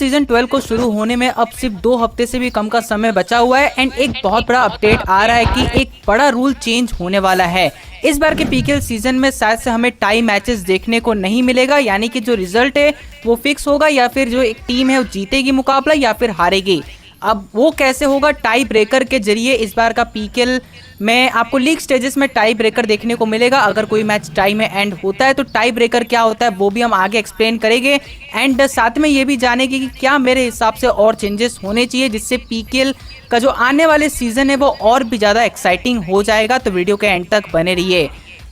Season 12 को शुरू होने में अब सिर्फ 2 हफ्ते से भी कम का समय बचा हुआ है एंड एक बहुत बड़ा अपडेट आ रहा है कि एक बड़ा रूल चेंज होने वाला है। इस बार के पीकेएल सीजन में शायद से हमें टाई मैचेस देखने को नहीं मिलेगा, यानी कि जो रिजल्ट है वो फिक्स होगा या फिर जो एक टीम है वो जीतेगी मुकाबला या फिर हारेगी। अब वो कैसे होगा? टाई ब्रेकर के जरिए इस बार का पीकेएल में आपको लीग स्टेजेस में टाई ब्रेकर देखने को मिलेगा। अगर कोई मैच टाई में एंड होता है तो टाई ब्रेकर क्या होता है वो भी हम आगे एक्सप्लेन करेंगे एंड साथ में ये भी जानेंगे कि क्या मेरे हिसाब से और चेंजेस होने चाहिए जिससे पीकेएल का जो आने वाले सीजन है वो और भी ज़्यादा एक्साइटिंग हो जाएगा। तो वीडियो के एंड तक बने रहिए।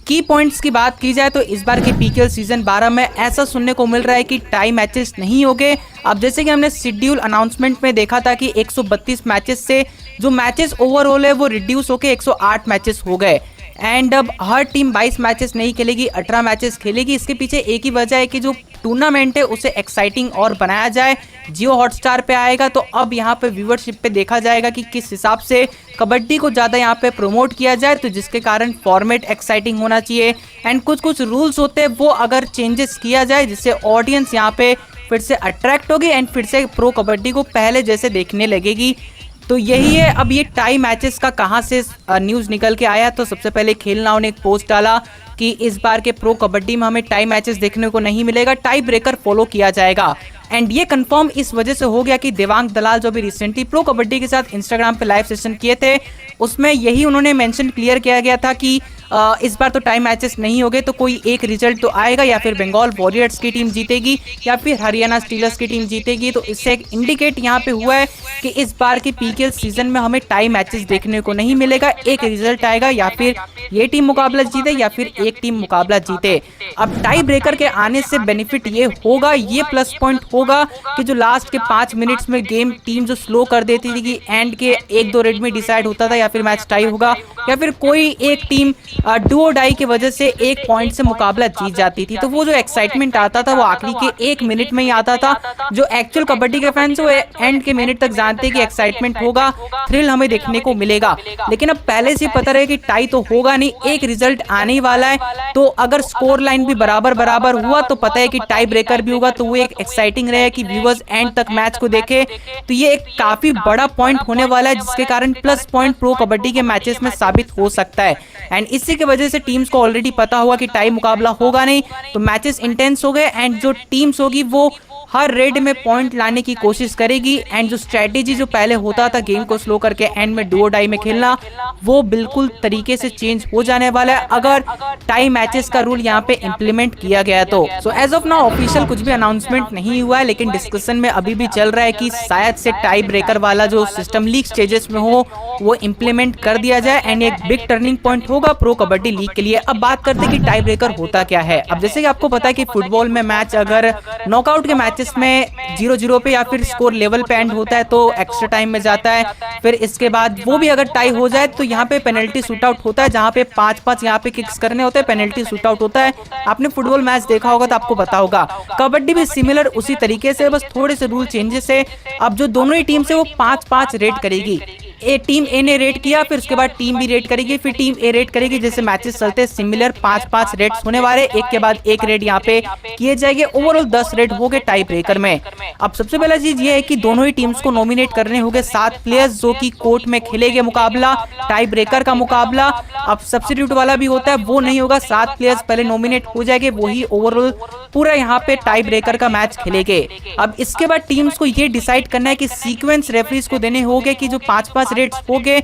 की पॉइंट्स की बात की जाए तो इस बार के पीकेएल सीजन 12 में ऐसा सुनने को मिल रहा है कि टाई मैचेस नहीं होंगे। अब जैसे कि हमने शेड्यूल अनाउंसमेंट में देखा था कि 132 मैचेस से जो मैचेस ओवरऑल है वो रिड्यूस होकर 108 मैचेस हो गए एंड अब हर टीम 22 मैचेस नहीं खेलेगी, 18 मैचेस खेलेगी। इसके पीछे एक ही वजह है कि जो टूर्नामेंट है उसे एक्साइटिंग और बनाया जाए। जियो हॉटस्टार पे आएगा तो अब यहाँ पे व्यूअरशिप पे देखा जाएगा कि किस हिसाब से कबड्डी को ज़्यादा यहाँ पे प्रमोट किया जाए, तो जिसके कारण फॉर्मेट एक्साइटिंग होना चाहिए एंड कुछ रूल्स होते हैं वो अगर चेंजेस किया जाए जिससे ऑडियंस यहाँ पे फिर से अट्रैक्ट होगी एंड फिर से प्रो कबड्डी को पहले जैसे देखने लगेगी। तो यही है। अब ये टाई मैचेस का कहां से न्यूज़ निकल के आया, तो सबसे पहले खेल नाउ ने एक पोस्ट डाला कि इस बार के प्रो कबड्डी में हमें टाई मैचेस देखने को नहीं मिलेगा, टाई ब्रेकर फॉलो किया जाएगा एंड ये कंफर्म इस वजह से हो गया कि देवांग दलाल जो भी रिसेंटली प्रो कबड्डी के साथ इंस्टाग्राम पे लाइव सेशन किए थे उसमें यही उन्होंने मेंशन क्लियर किया गया था कि इस बार तो टाइम मैचेस नहीं होंगे, तो कोई एक रिजल्ट तो आएगा, या फिर बंगाल वॉरियर्स की टीम जीतेगी या फिर हरियाणा स्टीलर्स की टीम जीतेगी। तो इससे एक इंडिकेट यहाँ पे हुआ है कि इस बार के पीकेएल सीजन में हमें टाइम मैचेस देखने को नहीं मिलेगा, एक रिजल्ट आएगा, या फिर ये टीम मुकाबला जीते या फिर एक टीम मुकाबला जीते। अब टाई ब्रेकर के आने से बेनिफिट ये होगा, ये प्लस पॉइंट होगा कि जो लास्ट के 5 मिनट्स में गेम टीम जो स्लो कर देती थी कि एंड के 1-2 रेड में डिसाइड होता था या फिर मैच टाई होगा या फिर कोई एक टीम डुओ डाई की वजह से 1 पॉइंट से मुकाबला जीत जाती थी, तो वो जो एक्साइटमेंट आता था वो आखिरी के 1 मिनट में ही आता था। जो एक्चुअल कबड्डी के फैंस वो एंड के मिनट तक जानते कि एक्साइटमेंट होगा, थ्रिल हमें देखने को मिलेगा। लेकिन अब पहले से पता रहे कि टाई तो होगा नहीं, एक रिजल्ट आने ही वाला है, तो अगर स्कोर लाइन भी बराबर हुआ तो पता है कि टाई ब्रेकर भी होगा, तो वो एक एक्साइटिंग रहे कि व्यूअर्स एंड तक मैच को देखे। तो ये एक काफी बड़ा पॉइंट होने वाला है जिसके कारण प्लस पॉइंट प्रो कबड्डी के मैचेस में साबित हो सकता है एंड इसी की वजह से टीम्स को ऑलरेडी पता हुआ कि टाई मुकाबला होगा नहीं, तो मैचेस इंटेंस हो गए एंड जो टीम्स होगी वो हर रेड में पॉइंट लाने की कोशिश करेगी एंड जो स्ट्रेटेजी जो पहले होता था गेम को स्लो करके एंड में डुओ डाई में खेलना वो बिल्कुल तरीके से चेंज हो जाने वाला है अगर टाई मैचेस का रूल यहाँ पे इम्प्लीमेंट किया गया तो। So as of now official कुछ भी अनाउंसमेंट नहीं हुआ है, लेकिन डिस्कशन में अभी भी चल रहा है कि शायद से टाई ब्रेकर वाला जो सिस्टम लीग स्टेजेस में हो वो इम्प्लीमेंट कर दिया जाए एंड एक बिग टर्निंग पॉइंट होगा प्रो कबड्डी लीग के लिए। अब बात करते हैं कि टाई ब्रेकर होता क्या है। अब जैसे कि आपको पता है कि फुटबॉल में मैच अगर नॉकआउट के मैचेस में 0-0 पे या फिर स्कोर लेवल पे एंड होता है तो एक्स्ट्रा टाइम में जाता है, फिर इसके बाद वो भी अगर टाई हो जाए तो यहाँ पे पेनल्टी शूट आउट होता है, जहाँ पे 5-5 यहाँ पे किक्स करने होते हैं, पेनल्टी शूट आउट होता है। आपने फुटबॉल मैच देखा होगा तो आपको पता होगा। कबड्डी भी सिमिलर उसी तरीके से, बस थोड़े से रूल चेंजेस है। अब जो दोनों ही टीम से वो 5-5 रेड करेगी, टीम ए ने रेड किया, फिर उसके बाद टीम बी रेड करेगी, फिर टीम ए रेड करेगी, जैसे मैचेस चलते हैं सिमिलर 5-5 रेड्स होने वाले, एक के बाद एक रेड यहाँ पे किए जाएंगे। ओवरऑल 10 रेड हो गए टाई ब्रेकर में। अब सबसे पहला चीज ये है कि दोनों ही टीम्स को नॉमिनेट करने होंगे 7 प्लेयर्स जो कि कोर्ट में खेलेंगे मुकाबला, टाई ब्रेकर का मुकाबला। अब सब्स्टिट्यूट वाला भी होता है, वो नहीं होगा, 7 प्लेयर्स पहले नॉमिनेट हो जाएंगे, वही ओवरऑल पूरा यहाँ पे टाई ब्रेकर का मैच खेलेंगे। अब इसके बाद टीम्स को ये डिसाइड करना है कि सीक्वेंस रेफरीज को देने होंगे कि जो 5-5 रेड्स हो गए,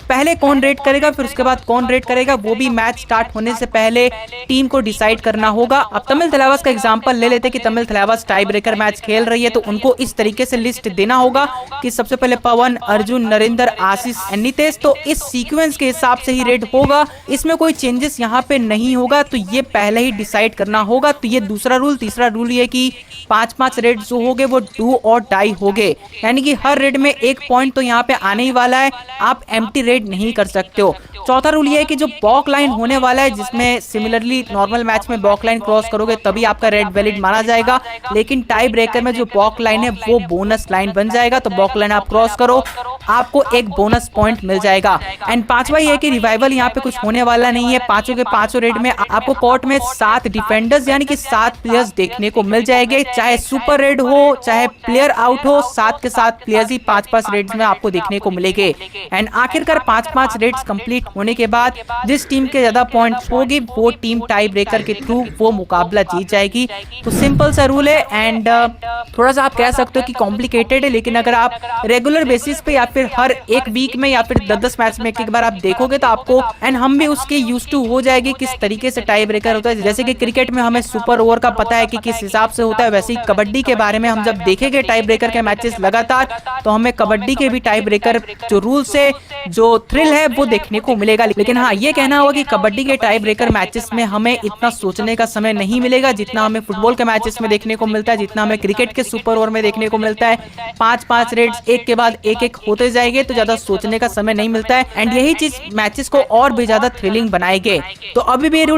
पहले कौन रेड करेगा फिर उसके बाद कौन रेड करेगा, वो भी मैच स्टार्ट होने से पहले टीम को डिसाइड करना होगा। अब तमिल थलाइवास का एग्जांपल ले लेते कि Tamil Thalaivas tie breaker match खेल रही है, तो उनको इस तरीके से लिस्ट देना होगा कि सबसे पहले पवन, अर्जुन, नरेंद्र, आशीष, नितेश, तो इस सीक्वेंस के हिसाब से ही रेड होगा, इसमें कोई चेंजेस यहाँ पे नहीं होगा, तो ये पहले ही डिसाइड करना होगा। तो ये दूसरा रूल। तीसरा रूल ये कि 5-5 रेड जो हो गए वो डू और डाई हो गए, यानी कि हर रेड में 1 पॉइंट तो यहाँ पे आने ही वाला है, आप एम्प्टी रेड नहीं कर सकते हो। चौथा रूल ये है कि जो बॉक लाइन होने वाला है, जिसमें सिमिलरली नॉर्मल मैच में बॉक लाइन क्रॉस करोगे तभी आपका रेड वैलिड माना जाएगा, लेकिन टाई ब्रेकर में जो बॉक लाइन है वो बोनस लाइन बन जाएगा, तो बॉक लाइन आप क्रॉस करो आपको एक बोनस पॉइंट मिल जाएगा। एंड पांचवा ये है कि रिवाइवल यहाँ पे कुछ होने वाला नहीं है। पांचों के पांचों रेड में आपको कोर्ट में 7 डिफेंडर्स यानी कि 7 प्लेयर्स देखने को मिल जाएंगे, चाहे सुपर रेड हो चाहे प्लेयर आउट हो, 7 के 7 प्लेयर्स ही 5-5 रेड्स में आपको देखने को मिलेंगे। एंड आखिरकार 5-5 रेड्स कंप्लीट होने के बाद जिस टीम के ज्यादा पॉइंट्स होगी वो टीम टाई ब्रेकर के थ्रू वो मुकाबला जीत जाएगी। तो सिंपल सा रूल है एंड थोड़ा सा आप कह सकते हो कि कॉम्प्लिकेटेड है, लेकिन अगर आप रेगुलर बेसिस पे या फिर हर एक वीक में या फिर 10-10 मैच में एक बार आप देखोगे तो आपको एंड हम भी उसके यूज टू हो जाएगी किस तरीके से टाई ब्रेकर होता है। जैसे कि क्रिकेट में हमें सुपर ओवर का पता है कि किस हिसाब से होता है, वैसे ही कबड्डी के बारे में हम जब देखेंगे टाई ब्रेकर के मैचेस लगातार तो हमें कबड्डी के भी टाई ब्रेकर जो रूल्स है जो थ्रिल है वो देखने को मिलेगा। लेकिन हाँ ये कहना होगा कि कबड्डी के टाई ब्रेकर मैचेस में हमें इतना सोचने का समय नहीं मिलेगा जितना हमें फुटबॉल के मैचेस में देखने को मिलता है, जितना हमें क्रिकेट के सुपर ओवर में देखने को मिलता है। 5-5 रेड्स एक के बाद एक होते जाएंगे तो ज्यादा सोचने का समय नहीं मिलता है एंड यही चीज मैचेस को और भी ज्यादा थ्रिलिंग बनाएंगे। तो अभी भी रूल